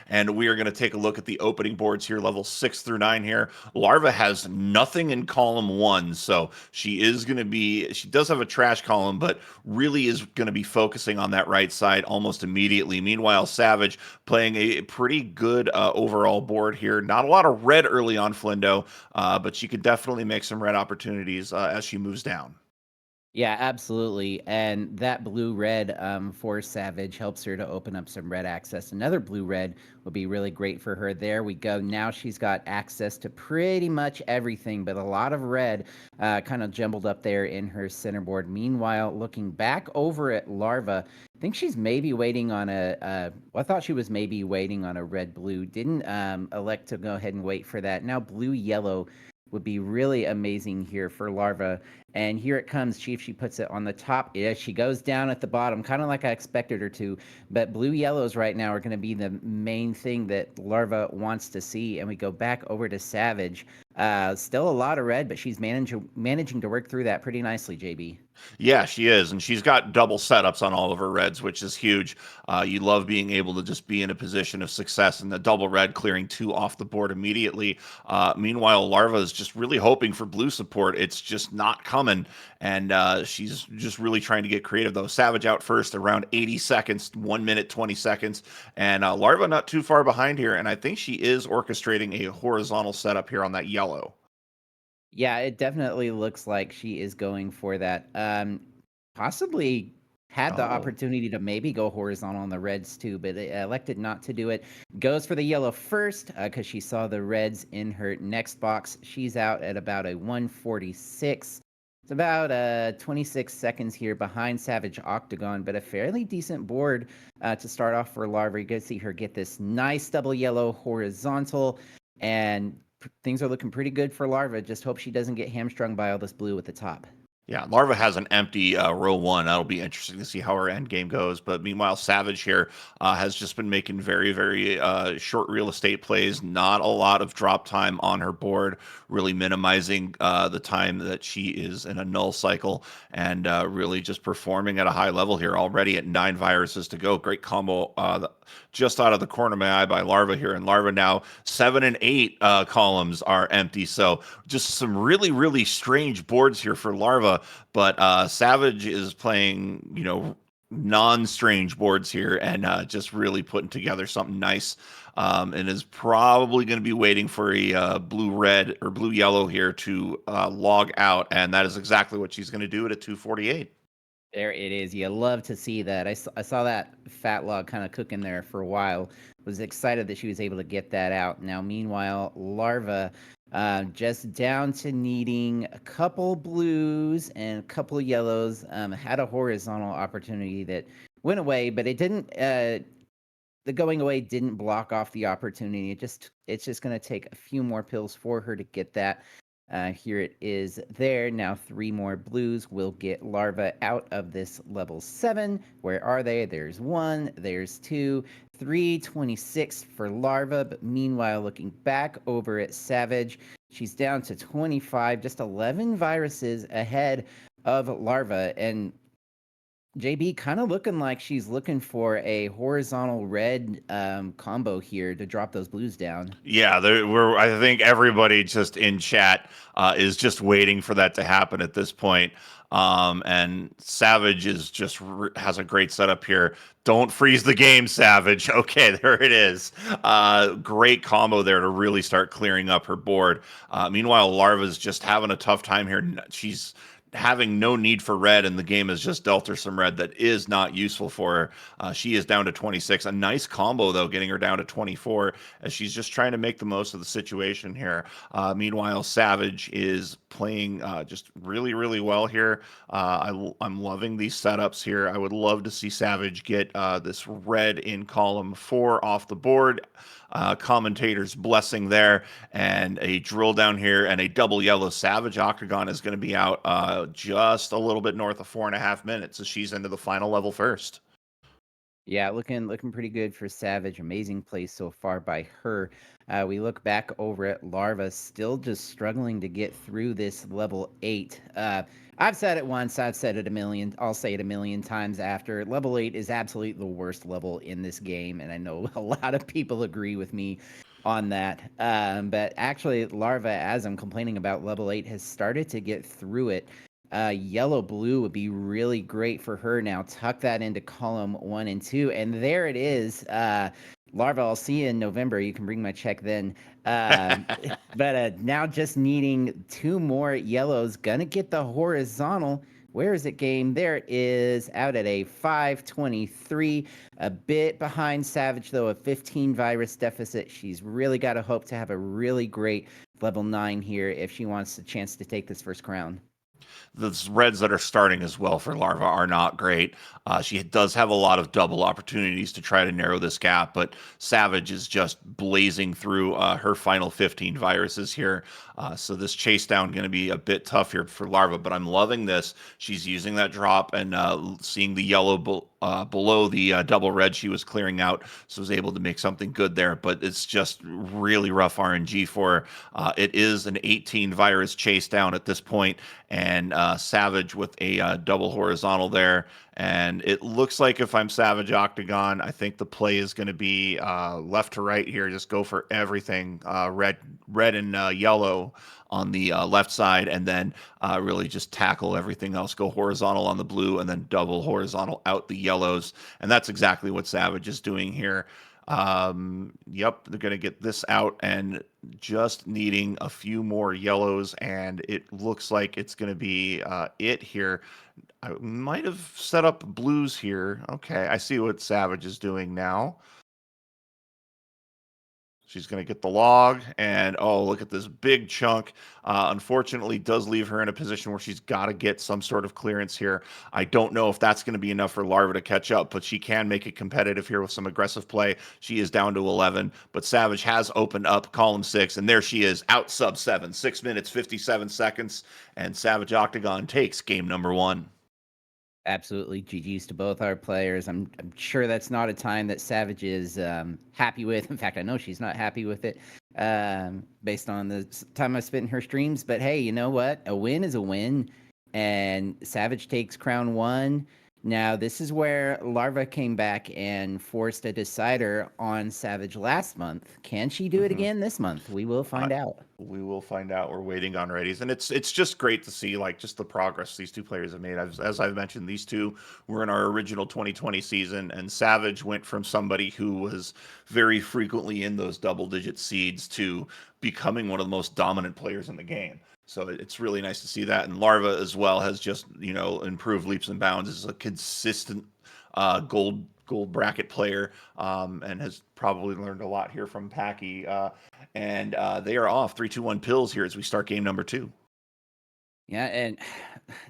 And we are going to take a look at the opening boards here, level 6 through 9 here. Larva has nothing in column 1, so she does have a trash column, but really is going to be focusing on that right side almost immediately. Meanwhile, Savage playing a pretty good overall board here. Not a lot of red early on Flindo, but she could definitely make some red opportunities as she moves down. Yeah, absolutely. And that blue red for Savage helps her to open up some red access. Another blue red would be really great for her. There we go. Now she's got access to pretty much everything, but a lot of red kind of jumbled up there in her center board. Meanwhile, looking back over at Larva, I think she's maybe waiting on I thought she was maybe waiting on a red blue. Didn't elect to go ahead and wait for that. Now blue yellow would be really amazing here for Larva. And here it comes, Chief. She puts it on the top. Yeah, she goes down at the bottom, kind of like I expected her to. But blue yellows right now are going to be the main thing that Larva wants to see. And we go back over to Savage. Still a lot of red, but she's managing to work through that pretty nicely, JB. Yeah, she is, and she's got double setups on all of her reds, which is huge. You love being able to just be in a position of success, and the double red clearing 2 off the board immediately. Meanwhile, Larva is just really hoping for blue support. It's just not coming, and she's just really trying to get creative, though. Savage out first, around 80 seconds, 1 minute, 20 seconds, and Larva not too far behind here, and I think she is orchestrating a horizontal setup here on that yellow. Yeah, it definitely looks like she is going for that. Possibly had the Oh. opportunity to maybe go horizontal on the reds too, but elected not to do it. Goes for the yellow first because she saw the reds in her next box. She's out at about a 146. It's about 26 seconds here behind Savage Octagon, but a fairly decent board to start off for Larva. You can see her get this nice double yellow horizontal, and things are looking pretty good for Larva. Just hope she doesn't get hamstrung by all this blue at the top. Yeah, Larva has an empty row 1. That'll be interesting to see how her end game goes. But meanwhile, Savage here has just been making very, very short real estate plays. Not a lot of drop time on her board, really minimizing the time that she is in a null cycle, and really just performing at a high level here. Already at 9 viruses to go. Great combo just out of the corner of my eye by Larva here. And Larva now 7 and 8 columns are empty. So just some really, really strange boards here for Larva. But Savage is playing, non-strange boards here and just really putting together something nice. And is probably going to be waiting for a blue-red or blue-yellow here to log out. And that is exactly what she's going to do at a 248. There it is. You love to see that. I saw that fat log kind of cooking there for a while. Was excited that she was able to get that out. Now, meanwhile, Larva just down to needing a couple blues and a couple yellows. Had a horizontal opportunity that went away, but it didn't. The going away didn't block off the opportunity. It's just going to take a few more pills for her to get that. Here it is there. Now 3 more blues will get Larva out of this level 7. Where are they? There's 1, there's 2, 326 for Larva. But meanwhile, looking back over at Savage, she's down to 25, just 11 viruses ahead of Larva. And JB kind of looking like she's looking for a horizontal red combo here to drop those blues down. Yeah, I think everybody just in chat is just waiting for that to happen at this point. And Savage is just has a great setup here. Don't freeze the game, Savage. Okay, there it is. Great combo there to really start clearing up her board. Meanwhile, Larva's just having a tough time here. She's having no need for red, and the game has just dealt her some red that is not useful for her. She is down to 26. A nice combo, though, getting her down to 24 as she's just trying to make the most of the situation here. Meanwhile, Savage is playing just really, really well here. I'm loving these setups here. I would love to see Savage get this red in column 4 off the board. Commentators blessing there, and a drill down here, and a double yellow. Savage Octagon is going to be out just a little bit north of 4.5 minutes as she's into the final level first. Yeah, looking pretty good for Savage. Amazing play so far by her. We look back over at Larva, still just struggling to get through this level 8. I've said it once, I've said it a million, I'll say it a million times after. Level 8 is absolutely the worst level in this game, and I know a lot of people agree with me on that. But actually, Larva, as I'm complaining about level 8, has started to get through it. Yellow blue would be really great for her now. Tuck that into column 1 and 2, and there it is. Larva, I'll see you in November. You can bring my check then. But now just needing 2 more yellows. Gonna get the horizontal. Where is it, game? There it is, out at a 523. A bit behind Savage, though, a 15 virus deficit. She's really got to hope to have a really great level 9 here if she wants a chance to take this first crown. The reds that are starting as well for Larva are not great. She does have a lot of double opportunities to try to narrow this gap, but Savage is just blazing through her final 15 viruses here. So this chase down going to be a bit tough here for Larva, but I'm loving this. She's using that drop and seeing the yellow below the double red she was clearing out, so was able to make something good there. But it's just really rough RNG for her. It is an 18 virus chase down at this point, and Savage with a double horizontal there. And it looks like if I'm Savage Octagon, I think the play is going to be left to right here. Just go for everything, red and yellow on the left side, and then really just tackle everything else. Go horizontal on the blue, and then double horizontal out the yellows. And that's exactly what Savage is doing here. Yep, they're going to get this out and just needing a few more yellows, and it looks like it's going to be it here. I might have set up blues here. Okay, I see what Savage is doing now. She's going to get the log, and oh, look at this big chunk. Unfortunately, does leave her in a position where she's got to get some sort of clearance here. I don't know if that's going to be enough for Larva to catch up, but she can make it competitive here with some aggressive play. She is down to 11, but Savage has opened up column 6, and there she is, out sub 7, 6 minutes, 57 seconds, and Savage Octagon takes game number 1. Absolutely, GG's to both our players. I'm sure that's not a time that Savage is happy with. In fact, I know she's not happy with it, based on the time I spent in her streams. But hey, you know what? A win is a win, and Savage takes crown 1. Now, this is where Larva came back and forced a decider on Savage last month. Can she do it again this month? We will find out. We will find out. We're waiting on readies, and it's just great to see like just the progress these two players have made. As I've mentioned, these two were in our original 2020 season, and Savage went from somebody who was very frequently in those double-digit seeds to becoming one of the most dominant players in the game. So it's really nice to see that. And Larva as well has just improved leaps and bounds. Is a consistent gold bracket player, and has probably learned a lot here from Packy. And they are off 3-2-1 pills here as we start game number 2. Yeah, and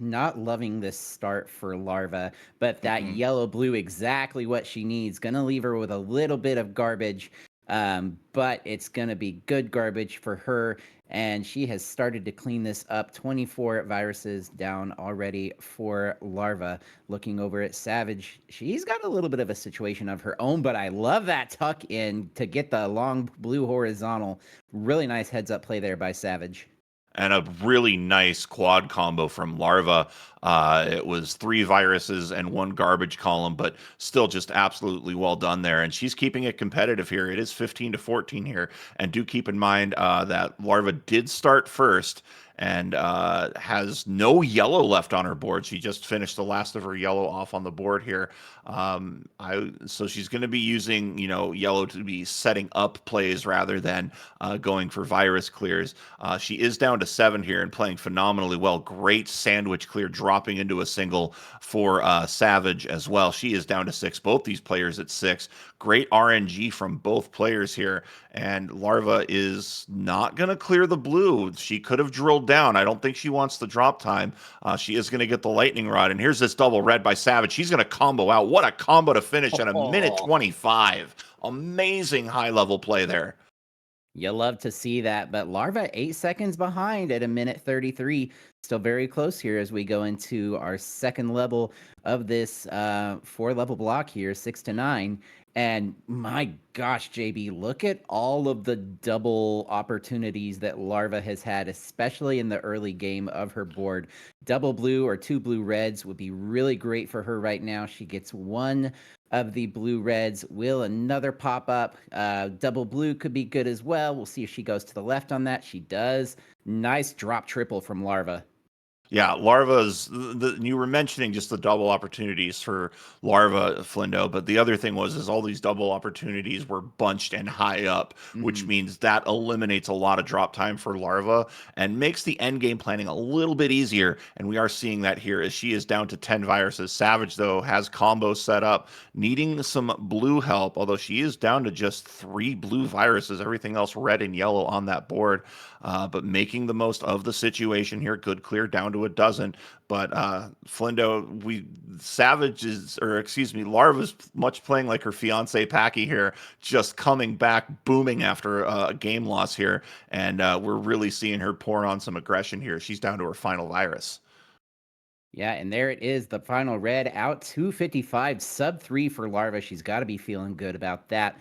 not loving this start for Larva, but that yellow blue, exactly what she needs. Gonna leave her with a little bit of garbage, but it's gonna be good garbage for her. And she has started to clean this up. 24 viruses down already for Larva. Looking over at Savage, she's got a little bit of a situation of her own, but I love that tuck in to get the long blue horizontal. Really nice heads up play there by Savage. And a really nice quad combo from Larva. It was 3 viruses and 1 garbage column, but still just absolutely well done there. And she's keeping it competitive here. It is 15-14 here. And do keep in mind that Larva did start first and has no yellow left on her board. She just finished the last of her yellow off on the board here. So she's going to be using, yellow to be setting up plays rather than going for virus clears. She is down to 7 here and playing phenomenally well. Great sandwich clear, dropping into a single for Savage as well. She is down to 6. Both these players at 6. Great RNG from both players here. And Larva is not going to clear the blue. She could have drilled down. I don't think she wants the drop time. She is going to get the lightning rod. And here's this double red by Savage. She's going to combo out. What a combo to finish at a minute 25. Amazing high level play there. You love to see that, but Larva 8 seconds behind at a minute 33. Still very close here as we go into our second level of this 4 level block here, 6 to 9. And my gosh, JB, look at all of the double opportunities that Larva has had, especially in the early game of her board. Double blue or 2 blue reds would be really great for her right now. She gets one of the blue reds. Will another pop up? Double blue could be good as well. We'll see if she goes to the left on that. She does. Nice drop triple from Larva. Yeah, Larva's you were mentioning just the double opportunities for Larva, Flindo, but the other thing was is all these double opportunities were bunched and high up, which Mhm. means that eliminates a lot of drop time for Larva and makes the end game planning a little bit easier. And we are seeing that here as she is down to 10 viruses. Savage, though, has combos set up, needing some blue help, although she is down to just 3 blue viruses, everything else red and yellow on that board. But making the most of the situation here, could clear down to a dozen. But Flindo, Savage is, or excuse me, Larva's much playing like her fiance Packy here, just coming back booming after a game loss here, and we're really seeing her pour on some aggression here. She's down to her final virus. Yeah, and there it is, the final red out 255, sub 3 for Larva. She's got to be feeling good about that.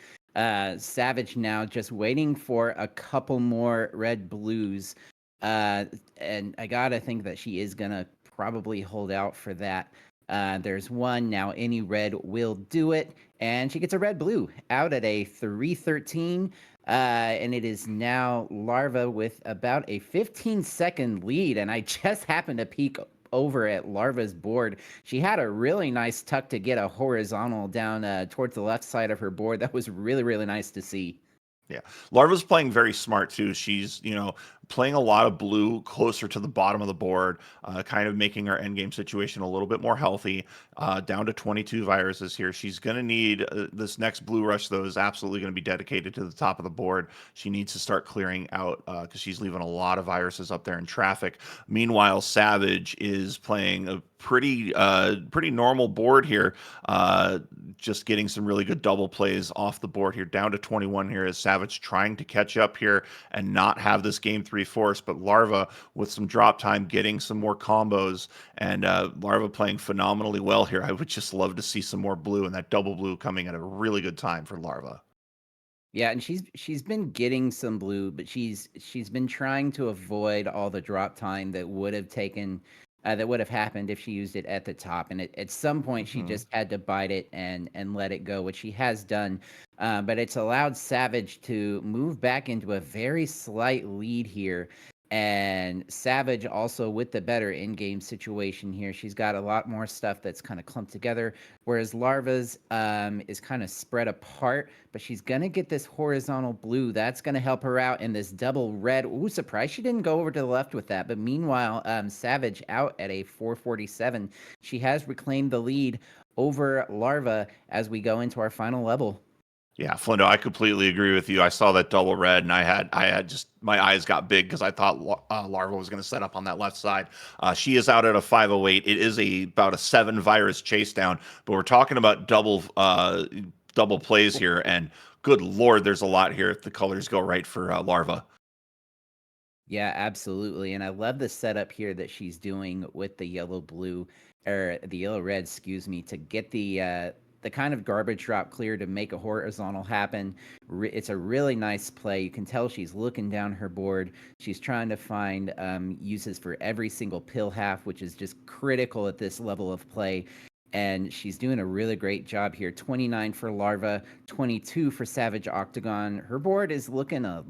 Savage now just waiting for a couple more red blues. And I got to think that she is going to probably hold out for that. There's one now, any red will do it. And she gets a red blue out at a 313. And it is now Larva with about a 15-second lead. And I just happened to peek over at Larva's board. She had a really nice tuck to get a horizontal down towards the left side of her board. That was really, really nice to see. Yeah. Larva's playing very smart too. She's, playing a lot of blue closer to the bottom of the board, kind of making our endgame situation a little bit more healthy. Down to 22 viruses here. She's going to need this next blue rush, though, is absolutely going to be dedicated to the top of the board. She needs to start clearing out because she's leaving a lot of viruses up there in traffic. Meanwhile, Savage is playing a pretty normal board here, just getting some really good double plays off the board here. Down to 21 here is Savage trying to catch up here and not have this game 3 force, but Larva with some drop time getting some more combos, and Larva playing phenomenally well here. I would just love to see some more blue, and that double blue coming at a really good time for Larva. Yeah, and she's been getting some blue, but she's been trying to avoid all the drop time that would have taken that would have happened if she used it at the top. And at some point, she Hmm. just had to bite it and let it go, which she has done. But it's allowed Savage to move back into a very slight lead here. And Savage also with the better in-game situation here. She's got a lot more stuff that's kind of clumped together, whereas Larva's is kind of spread apart. But she's gonna get this horizontal blue. That's gonna help her out in this double red. Ooh, surprised she didn't go over to the left with that. But meanwhile, Savage out at a 447. She has reclaimed the lead over Larva as we go into our final level. Yeah, Flindo, I completely agree with you. I saw that double red, and I had just my eyes got big because I thought Larva was going to set up on that left side. She is out at a 508. It is about a 7 virus chase down, but we're talking about double plays here, and good lord, there's a lot here if the colors go right for Larva. Yeah, absolutely. And I love the setup here that she's doing with the yellow blue or the yellow red, excuse me, to get the kind of garbage drop clear to make a horizontal happen. It's a really nice play. You can tell she's looking down her board. She's trying to find uses for every single pill half, which is just critical at this level of play. And she's doing a really great job here. 29 for Larva, 22 for Savage Octagon. Her board is looking a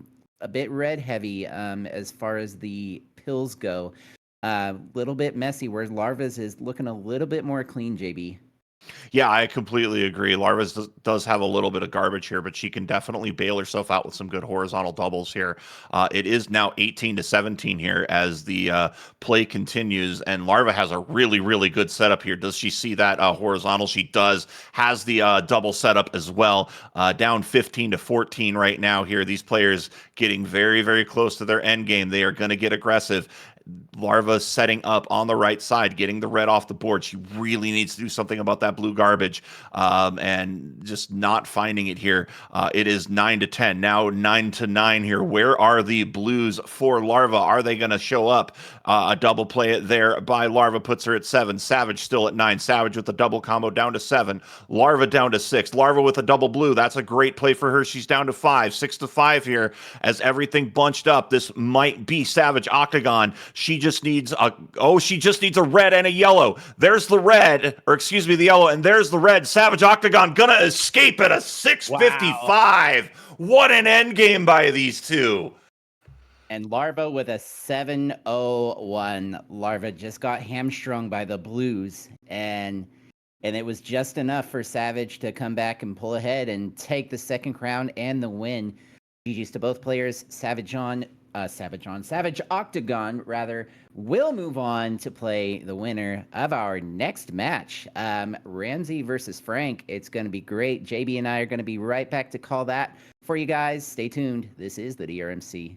bit red heavy as far as the pills go. A little bit messy, whereas Larva's is looking a little bit more clean, JB. Yeah, I completely agree. Larva's does have a little bit of garbage here, but she can definitely bail herself out with some good horizontal doubles here. It is now 18 to 17 here as the play continues, and Larva has a really, really good setup here. Does she see that horizontal? She does. Has the double setup as well. Down 15 to 14 right now here. These players getting very, very close to their end game. They are going to get aggressive. Larva setting up on the right side, getting the red off the board. She really needs to do something about that blue garbage, and just not finding it here. It is 9-10 now, 9-9 here. Where are the blues for Larva? Are they going to show up? A double play it there by Larva puts her at 7. Savage still at 9. Savage with the double combo down to 7. Larva down to 6. Larva with a double blue. That's a great play for her. She's down to 5. 6-5 here as everything bunched up. This might be Savage Octagon. She just needs a red and a yellow. There's the red, or excuse me, the yellow, and there's the red. Savage Octagon gonna escape at a 655. Wow. What an end game by these two. And Larva with a 701. Larva just got hamstrung by the blues, and it was just enough for Savage to come back and pull ahead and take the second crown and the win. GG's to both players. Savage Octagon rather will move on to play the winner of our next match. Ramsey versus Frank. It's going to be great. JB and I are going to be right back to call that for you guys. Stay tuned. This is the DrMC.